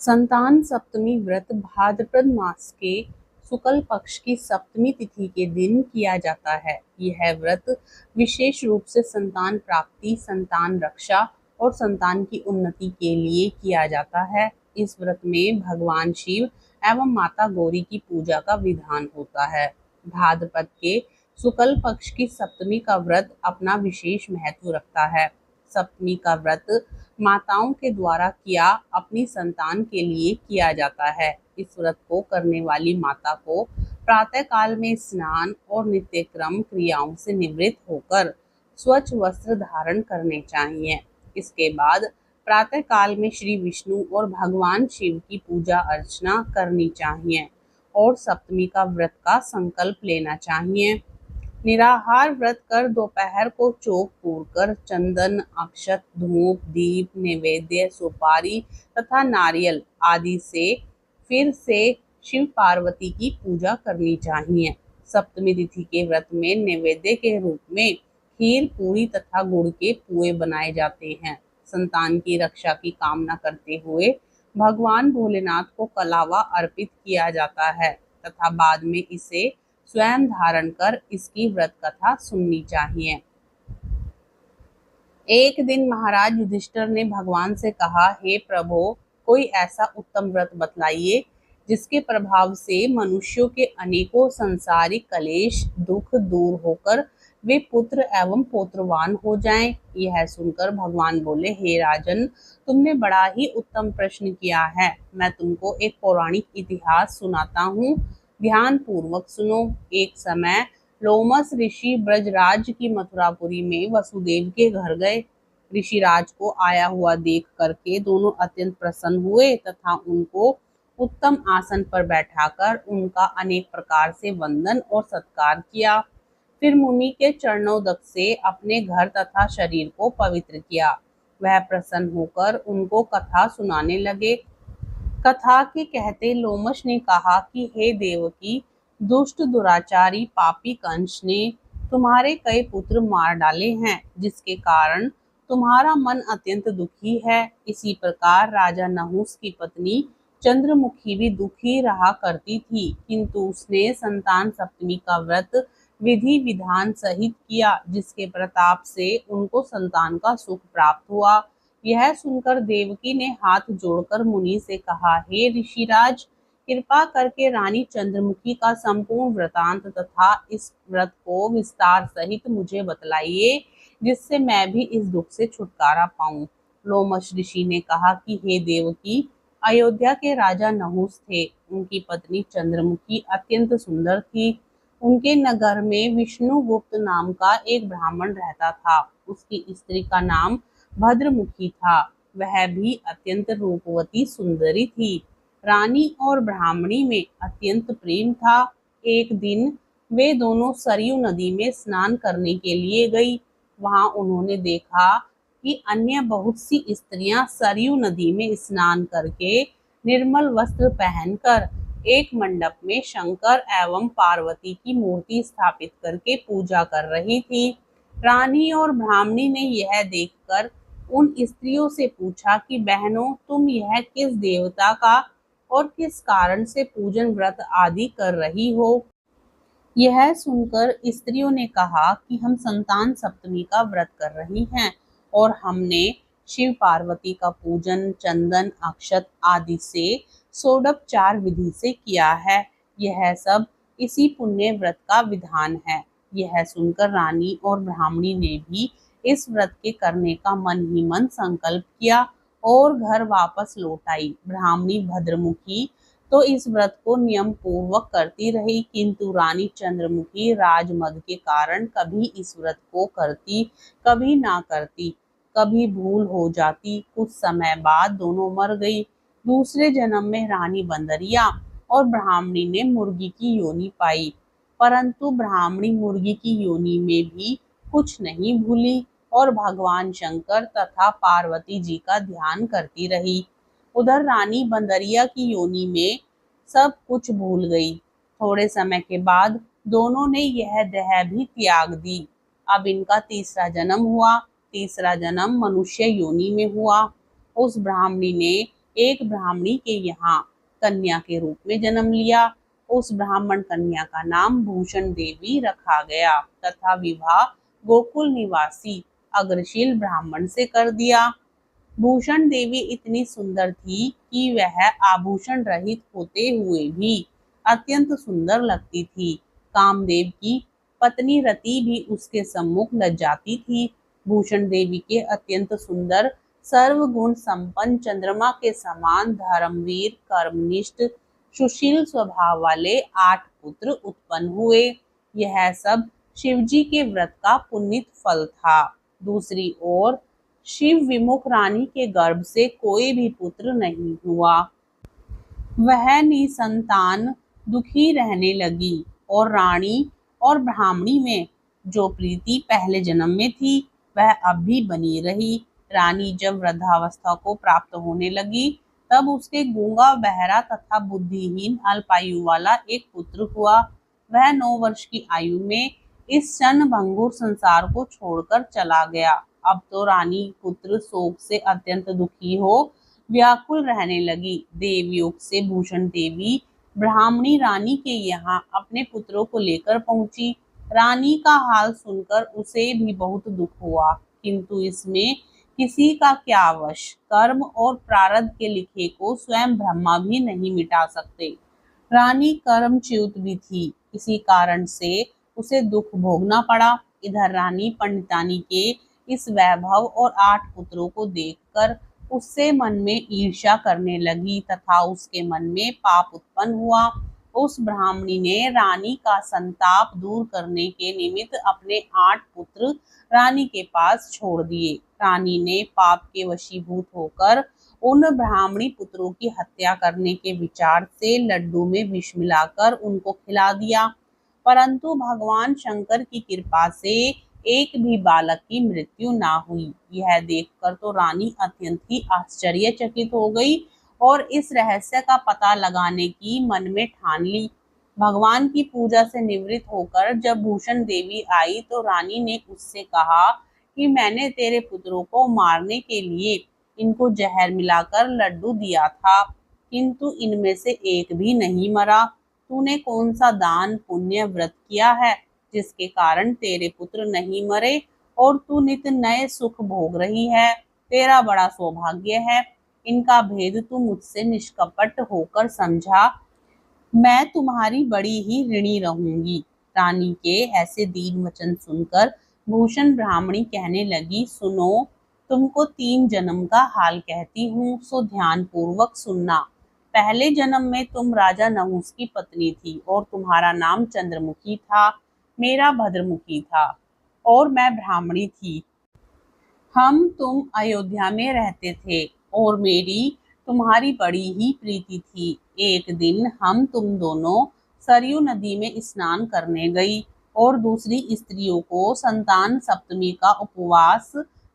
संतान सप्तमी व्रत भाद्रपद मास के शुक्ल पक्ष की सप्तमी तिथि के दिन किया जाता है। यह व्रत विशेष रूप से संतान प्राप्ति, संतान रक्षा और संतान की उन्नति के लिए किया जाता है। इस व्रत में भगवान शिव एवं माता गौरी की पूजा का विधान होता है। भाद्रपद के शुक्ल पक्ष की सप्तमी का व्रत अपना विशेष महत्व रखता है। सप्तमी का व्रत माताओं के द्वारा किया अपनी संतान के लिए किया जाता है। इस व्रत को करने वाली माता को प्रातः काल में स्नान और नित्यक्रम क्रियाओं से निवृत्त होकर स्वच्छ वस्त्र धारण करने चाहिए। इसके बाद प्रातः काल में श्री विष्णु और भगवान शिव की पूजा अर्चना करनी चाहिए और सप्तमी का व्रत का संकल्प लेना चाहिए। निराहार व्रत कर दोपहर को चौक पूरकर चंदन, अक्षत, धूप, दीप, नैवेद्य, सुपारी तथा नारियल आदि से फिर से शिव पार्वती की पूजा करनी चाहिए। सप्तमी तिथि के व्रत में नैवेद्य के रूप में खीर, पूरी तथा गुड़ के पुए बनाए जाते हैं। संतान की रक्षा की कामना करते हुए भगवान भोलेनाथ को कलावा अर्पित किया जाता है तथा बाद में इसे स्वयं धारण कर इसकी व्रत कथा सुननी चाहिए। एक दिन महाराज युधिष्ठिर ने भगवान से कहा, हे प्रभु, कोई ऐसा उत्तम व्रत बतलाइए जिसके प्रभाव से मनुष्यों के अनेकों संसारिक कलेश दुख दूर होकर वे पुत्र एवं पौत्रवान हो जाएं। यह सुनकर भगवान बोले, हे राजन, तुमने बड़ा ही उत्तम प्रश्न किया है। मैं तुमको एक पौराणिक इतिहास सुनाता हूँ, ध्यान पूर्वक सुनो। एक समय लोमस ऋषि ब्रजराज की मथुरापुरी में वसुदेव के घर गए। ऋषिराज को आया हुआ देख करके दोनों अत्यंत प्रसन्न हुए तथा उनको उत्तम आसन पर बैठाकर उनका अनेक प्रकार से वंदन और सत्कार किया। फिर मुनि के चरणोदक से अपने घर तथा शरीर को पवित्र किया। वह प्रसन्न होकर उनको कथा सुनाने लगे। कथा के कहते लोमश ने कहा कि हे देवकी, दुष्ट दुराचारी पापी कंस ने तुम्हारे कई पुत्र मार डाले हैं, जिसके कारण तुम्हारा मन अत्यंत दुखी है। इसी प्रकार राजा नहुस की पत्नी चंद्रमुखी भी दुखी रहा करती थी, किंतु उसने संतान सप्तमी का व्रत विधि विधान सहित किया, जिसके प्रताप से उनको संतान का सुख प्राप्त हुआ। यह सुनकर देवकी ने हाथ जोड़कर मुनि से कहा, हे ऋषिराज, कृपा करके रानी चंद्रमुखी का संपूर्ण वृतांत तथा इस व्रत को विस्तार सहित मुझे बतलाइए, जिससे मैं भी इस दुख से छुटकारा पाऊं। लोमश ऋषि ने कहा कि हे देवकी, अयोध्या के राजा नहुस थे। उनकी पत्नी चंद्रमुखी अत्यंत सुंदर थी। उनके नगर में विष्णुगुप्त नाम का एक ब्राह्मण रहता था। उसकी स्त्री का नाम भद्रमुखी था। वह भी अत्यंत रूपवती सुंदरी थी। रानी और ब्राह्मणी में अत्यंत प्रेम था। एक दिन वे दोनों सरयू नदी में स्नान करने के लिए गई। वहां उन्होंने देखा कि अन्य बहुत सी स्त्रियां सरयू नदी में स्नान करके निर्मल वस्त्र पहनकर एक मंडप में शंकर एवं पार्वती की मूर्ति स्थापित करके पूजा कर रही थी। रानी और ब्राह्मणी ने यह देखकर उन स्त्रियों से पूछा कि बहनों, तुम यह किस देवता का और किस कारण से पूजन व्रत आदि कर रही हो? यह सुनकर स्त्रियों ने कहा कि हम संतान सप्तमी का व्रत कर रही हैं और हमने शिव पार्वती का पूजन चंदन, अक्षत आदि से षोडोपचार विधि से किया है। यह सब इसी पुण्य व्रत का विधान है। यह सुनकर रानी और ब्राह्मणी ने भी इस व्रत के करने का मन ही मन संकल्प किया और घर वापस लौट आई। ब्राह्मणी भद्रमुखी तो इस व्रत को नियम पूर्वक करती रही, किंतु रानी चंद्रमुखी राजमद के कारण कभी इस व्रत को करती, कभी ना करती, कभी भूल हो जाती। कुछ समय बाद दोनों मर गई। दूसरे जन्म में रानी बंदरिया और ब्राह्मणी ने मुर्गी की योनि पाई, परंतु ब्राह्मणी मुर्गी की योनि में भी कुछ नहीं भूली और भगवान शंकर तथा पार्वती जी का ध्यान करती रही। उधर रानी बंदरिया की योनि में सब कुछ भूल गई। थोड़े समय के बाद दोनों ने यह देह भी त्याग दी। अब इनका तीसरा जन्म हुआ। तीसरा जन्म मनुष्य योनि में हुआ। उस ब्राह्मणी ने एक ब्राह्मणी के यहाँ कन्या के रूप में जन्म लिया। उस ब्राह्मण कन्या का नाम भूषण देवी रखा गया तथा विवाह गोकुल निवासी अग्रशील ब्राह्मण से कर दिया। भूषण देवी इतनी सुंदर थी कि वह आभूषण रहित होते हुए भी अत्यंत सुंदर लगती थी। कामदेव की पत्नी रति भी उसके सम्मुख लज्जाती थी। भूषण देवी के अत्यंत सुंदर सर्वगुण संपन्न चंद्रमा के समान धर्मवीर कर्मनिष्ठ सुशील स्वभाव वाले 8 पुत्र उत्पन्न हुए। यह सब शिवजी के व्रत का पुण्य फल था। दूसरी ओर शिव विमुख रानी के गर्भ से कोई भी पुत्र नहीं हुआ। वह निसंतान दुखी रहने लगी और रानी और ब्राह्मणी में जो प्रीति पहले जन्म में थी वह अब भी बनी रही। रानी जब वृद्धावस्था को प्राप्त होने लगी तब उसके गूंगा बहरा तथा बुद्धिहीन अल्पायु वाला एक पुत्र हुआ। वह 9 वर्ष की आयु में इस क्षणभंगुर संसार को छोड़कर चला गया। अब तो रानी पुत्र शोक से अत्यंत दुखी हो व्याकुल रहने लगी। देवयोग से भूषण देवी ब्राह्मणी रानी के यहाँ अपने पुत्रों को लेकर पहुंची। रानी का हाल सुनकर उसे भी बहुत दुख हुआ, किंतु इसमें किसी का क्या वश। कर्म और प्रारब्ध के लिखे को स्वयं ब्रह्मा भी नहीं मिटा सकते। रानी कर्मच्युत भी थी, इसी कारण से उसे दुख भोगना पड़ा। इधर रानी पंडितानी के इस वैभव और 8 पुत्रों को देखकर उससे मन में ईर्ष्या करने लगी तथा उसके मन में पाप उत्पन्न हुआ। उस ब्राह्मणी ने रानी का संताप दूर करने के निमित्त अपने 8 पुत्र रानी के पास छोड़ दिए। रानी ने पाप के वशीभूत होकर उन ब्राह्मणी पुत्रों की हत्या करने के विचार से लड्डू में विष मिलाकर उनको खिला दिया, परंतु भगवान शंकर की कृपा से एक भी बालक की मृत्यु ना हुई। यह देखकर तो रानी अत्यंत ही आश्चर्यचकित हो गई और इस रहस्य का पता लगाने की मन में ठान ली। भगवान की पूजा से निवृत्त होकर जब भूषण देवी आई तो रानी ने उससे कहा कि मैंने तेरे पुत्रों को मारने के लिए इनको जहर मिलाकर लड्डू दिया था, किंतु इनमें से एक भी नहीं मरा। तूने कौन सा दान पुण्य व्रत किया है जिसके कारण तेरे पुत्र नहीं मरे और तू नित नए सुख भोग रही है? तेरा बड़ा सौभाग्य है। इनका भेद तू मुझसे निष्कपट होकर समझा। मैं तुम्हारी बड़ी ही ऋणी रहूंगी। रानी के ऐसे दीन वचन सुनकर भूषण ब्राह्मणी कहने लगी, सुनो, तुमको 3 जन्म का हाल कहती हूँ, सो ध्यान पूर्वक सुनना। पहले जन्म में तुम राजा नहुस की पत्नी थी और तुम्हारा नाम चंद्रमुखी था, मेरा भद्रमुखी था और मैं ब्राह्मणी थी। हम तुम अयोध्या में रहते थे और मेरी तुम्हारी बड़ी ही प्रीति थी। एक दिन हम तुम दोनों सरयू नदी में स्नान करने गई और दूसरी स्त्रियों को संतान सप्तमी का उपवास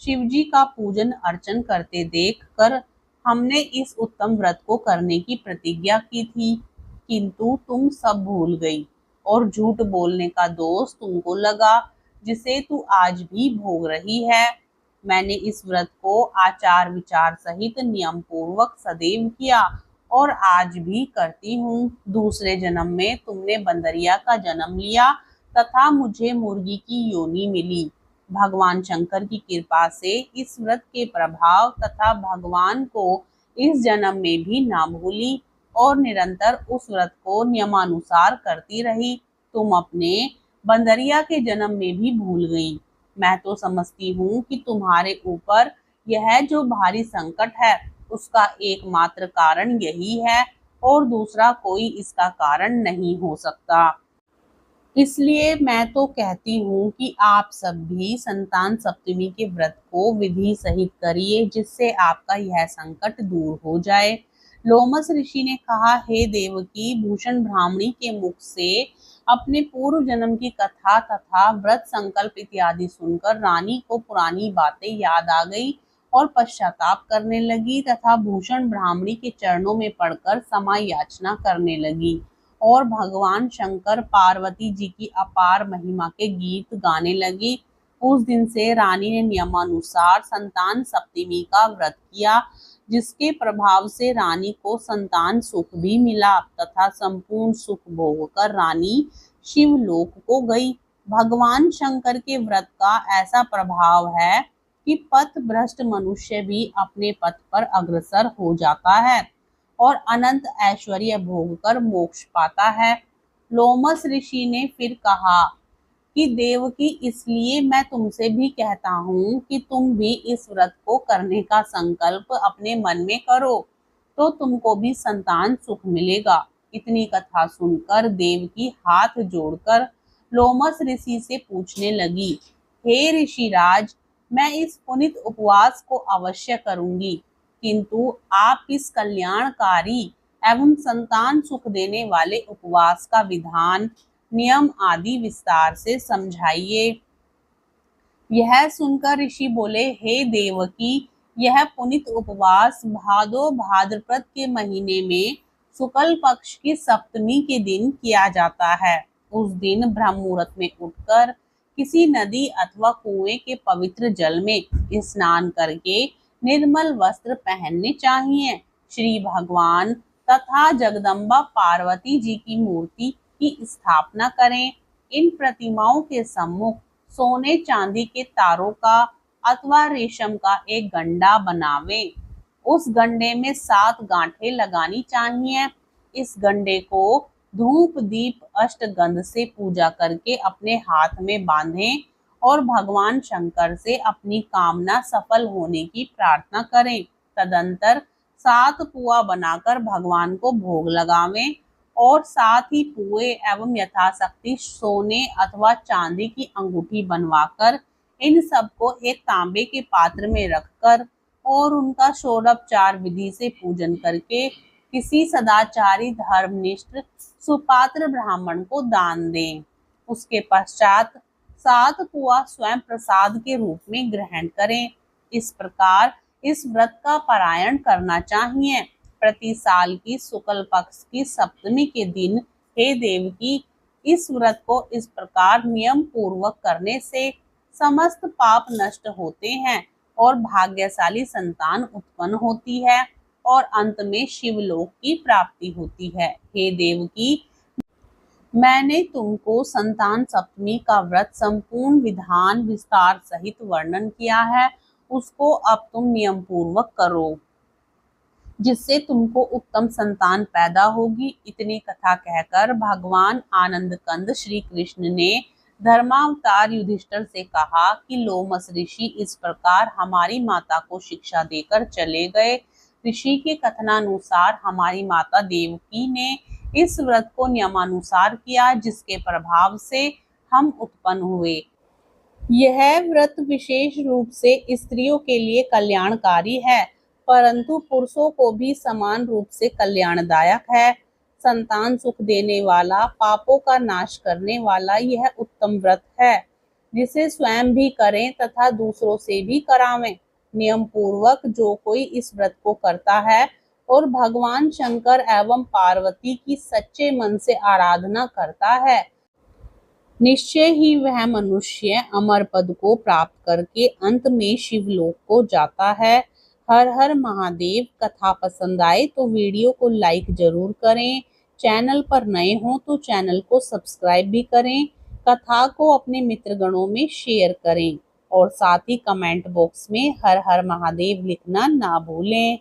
शिवजी का पूजन अर्चन करते देखकर हमने इस उत्तम व्रत को करने की प्रतिज्ञा की थी, किंतु तुम सब भूल गई और झूठ बोलने का दोष तुमको लगा, जिसे तू आज भी भोग रही है। मैंने इस व्रत को आचार विचार सहित नियम पूर्वक सदैव किया और आज भी करती हूँ। दूसरे जन्म में तुमने बंदरिया का जन्म लिया तथा मुझे मुर्गी की योनि मिली। भगवान शंकर की कृपा से इस व्रत के प्रभाव तथा भगवान को इस जन्म में भी ना भूली और निरंतर उस व्रत को नियमानुसार करती रही। तुम अपने बंदरिया के जन्म में भी भूल गई। मैं तो समझती हूँ कि तुम्हारे ऊपर यह जो भारी संकट है उसका एकमात्र कारण यही है और दूसरा कोई इसका कारण नहीं हो सकता। इसलिए मैं तो कहती हूँ कि आप सब भी संतान सप्तमी के व्रत को विधि सहित करिए, जिससे आपका यह संकट दूर हो जाए। लोमस ऋषि ने कहा, हे देवकी, भूषण ब्राह्मणी के मुख से अपने पूर्व जन्म की कथा तथा व्रत संकल्प इत्यादि सुनकर रानी को पुरानी बातें याद आ गई और पश्चाताप करने लगी तथा भूषण ब्राह्मणी के चरणों में पड़कर क्षमा याचना करने लगी और भगवान शंकर पार्वती जी की अपार महिमा के गीत गाने लगी। उस दिन से रानी ने नियमानुसार संतान सप्तमी का व्रत किया। जिसके प्रभाव से रानी को संतान सुख भी मिला तथा संपूर्ण सुख भोगकर रानी शिवलोक को गई। भगवान शंकर के व्रत का ऐसा प्रभाव है कि पथ भ्रष्ट मनुष्य भी अपने पथ पर अग्रसर हो जाता है और अनंत ऐश्वर्य भोगकर मोक्ष पाता है। लोमस ऋषि ने फिर कहा कि देवकी, इसलिए मैं तुमसे भी कहता हूँ कि तुम भी इस व्रत को करने का संकल्प अपने मन में करो, तो तुमको भी संतान सुख मिलेगा। इतनी कथा सुनकर देवकी हाथ जोड़कर लोमस ऋषि से पूछने लगी, हे ऋषिराज, मैं इस पुनित उपवास को अवश्य करूंगी, किंतु आप इस कल्याणकारी एवं संतान सुख देने वाले उपवास का विधान, नियम आदि विस्तार से समझाइए। यह सुनकर ऋषि बोले, हे देवकी, यह पुनित उपवास भादो भाद्रपद के महीने में शुक्ल पक्ष की सप्तमी के दिन किया जाता है। उस दिन ब्रह्म मुहूर्त में उठकर किसी नदी अथवा कुएं के पवित्र जल में स्नान करके निर्मल वस्त्र पहनने चाहिए। श्री भगवान तथा जगदम्बा पार्वती जी की मूर्ति की स्थापना करें। इन प्रतिमाओं के सम्मुख सोने चांदी के तारों का अथवा रेशम का एक गंडा बनावें। उस गंडे में 7 गांठें लगानी चाहिए। इस गंडे को धूप दीप अष्टगंध से पूजा करके अपने हाथ में बांधें और भगवान शंकर से अपनी कामना सफल होने की प्रार्थना करें। तदंतर 7 पुआ बनाकर भगवान को भोग लगावें और साथ ही पुए एवं यथाशक्ति सोने अथवा चांदी की अंगूठी बनवाकर इन सबको एक तांबे के पात्र में रखकर और उनका षोडोपचार विधि से पूजन करके किसी सदाचारी धर्मनिष्ठ सुपात्र ब्राह्मण को दान दें। उसके पश्चात 7 पुआ स्वयं प्रसाद के रूप में ग्रहण करें। इस प्रकार इस व्रत का पारायण करना चाहिए। प्रति साल की शुक्ल पक्ष की सप्तमी के दिन हे देवकी, इस व्रत को इस प्रकार नियम पूर्वक करने से समस्त पाप नष्ट होते हैं और भाग्यशाली संतान उत्पन्न होती है और अंत में शिवलोक की प्राप्ति होती है। हे देवकी, मैंने तुमको संतान सप्तमी का व्रत संपूर्ण विधान विस्तार सहित वर्णन किया है, उसको अब तुम नियम पूर्वक करो, जिससे तुमको उत्तम संतान पैदा होगी। इतनी कथा कहकर भगवान आनंद कंद श्री कृष्ण ने धर्मावतार युधिष्ठिर से कहा कि लोमस ऋषि इस प्रकार हमारी माता को शिक्षा देकर चले गए। ऋषि के कथनानुसार हमारी माता देवकी ने इस व्रत को नियमानुसार किया, जिसके प्रभाव से हम उत्पन्न हुए। यह व्रत विशेष रूप से स्त्रियों के लिए कल्याणकारी है, परंतु पुरुषों को भी समान रूप से कल्याणदायक है। संतान सुख देने वाला, पापों का नाश करने वाला यह उत्तम व्रत है, जिसे स्वयं भी करें तथा दूसरों से भी करावें। नियम पूर्वक जो कोई इस व्रत को करता है और भगवान शंकर एवं पार्वती की सच्चे मन से आराधना करता है, निश्चय ही वह मनुष्य अमर पद को प्राप्त करके अंत में शिवलोक को जाता है। हर हर महादेव। कथा पसंद आए तो वीडियो को लाइक जरूर करें। चैनल पर नए हो तो चैनल को सब्सक्राइब भी करें। कथा को अपने मित्रगणों में शेयर करें और साथ ही कमेंट बॉक्स में हर हर महादेव लिखना ना भूलें।